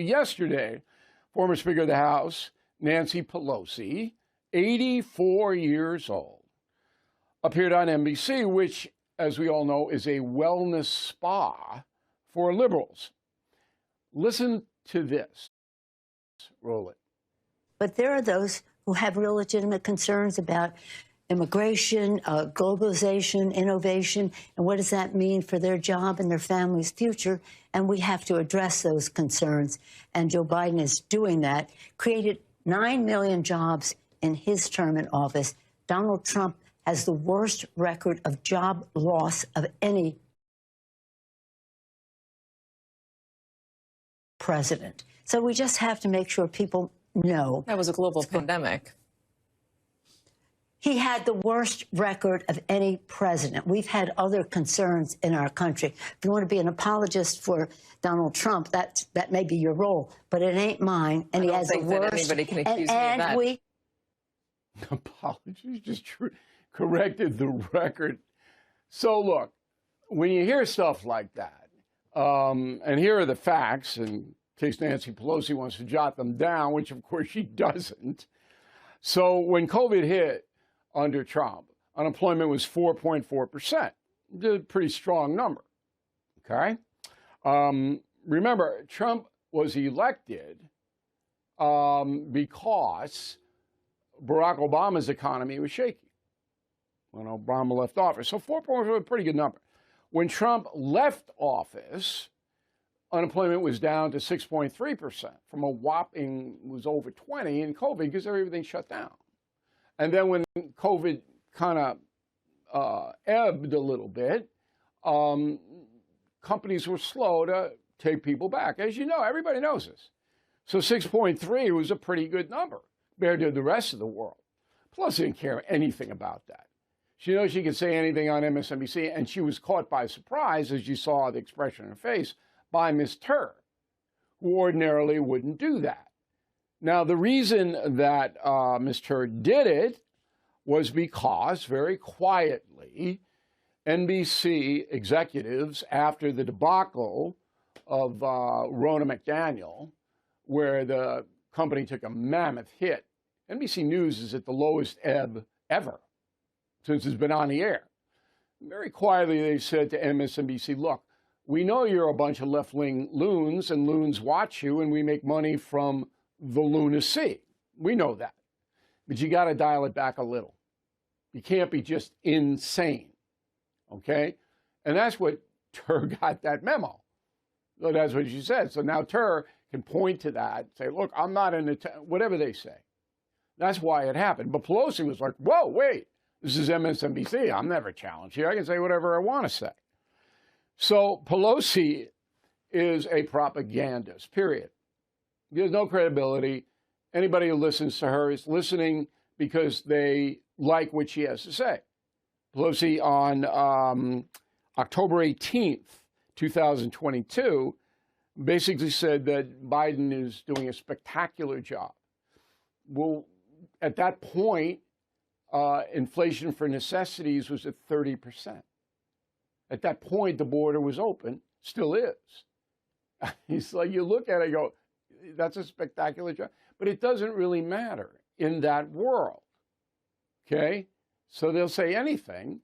Yesterday, former Speaker of the House, Nancy Pelosi, 84 years old, appeared on NBC, which, as we all know, is a wellness spa for liberals. Listen to this. Roll it. But there are those who have real legitimate concerns about immigration, globalization, innovation, and what does that mean for their job and their family's future? And we have to address those concerns. And Joe Biden is doing that, created 9 million jobs in his term in office. Donald Trump has the worst record of job loss of any president. So we just have to make sure people know. That was a global pandemic. He had the worst record of any president. We've had other concerns in our country. If you want to be an apologist for Donald Trump, that may be your role, but it ain't mine. And he has the worst. Anybody can accuse me of that. We apologies, just corrected the record. So look, when you hear stuff like that, and here are the facts, and in case Nancy Pelosi wants to jot them down, which of course she doesn't. So when COVID hit under Trump, unemployment was 4.4%. A pretty strong number, okay? Remember, Trump was elected because Barack Obama's economy was shaky when Obama left office. So 4.4 was a pretty good number. When Trump left office, unemployment was down to 6.3% from a whopping, was over 20 in COVID because everything shut down. And then when COVID kind of ebbed a little bit, companies were slow to take people back. As you know, everybody knows this. So 6.3 was a pretty good number compared to the rest of the world. Plus, didn't care anything about that. She knows she could say anything on MSNBC, and she was caught by surprise, as you saw the expression on her face, by Ms. Tur, who ordinarily wouldn't do that. Now, the reason that Ms. Tur did it was because, very quietly, NBC executives, after the debacle of Ronna McDaniel, where the company took a mammoth hit, NBC News is at the lowest ebb ever since it's been on the air. Very quietly, they said to MSNBC, look, we know you're a bunch of left-wing loons, and loons watch you, and we make money from the lunacy. We know that. But you got to dial it back a little. You can't be just insane, okay? And that's what Tur got that memo. So that's what she said. So now Tur can point to that, say, look, I'm not in the, whatever they say. That's why it happened. But Pelosi was like, whoa, wait, this is MSNBC. I'm never challenged here. I can say whatever I want to say. So Pelosi is a propagandist, period. There's no credibility. Anybody who listens to her is listening because they like what she has to say. Pelosi on October 18th, 2022, basically said that Biden is doing a spectacular job. Well, at that point, inflation for necessities was at 30%. At that point, the border was open, still is. It's like you look at it and go, that's a spectacular job. But it doesn't really matter in that world, okay? So they'll say anything,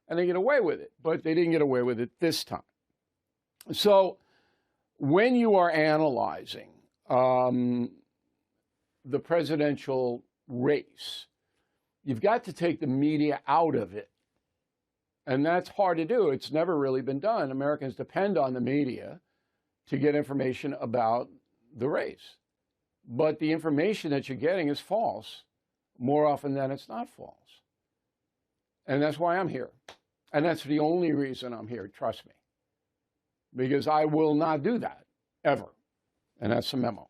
and they get away with it. But they didn't get away with it this time. So when you are analyzing the presidential race, you've got to take the media out of it. And that's hard to do. It's never really been done. Americans depend on the media to get information about the race. But the information that you're getting is false more often than it's not false. And that's why I'm here. And that's the only reason I'm here, trust me. Because I will not do that, ever. And that's the memo.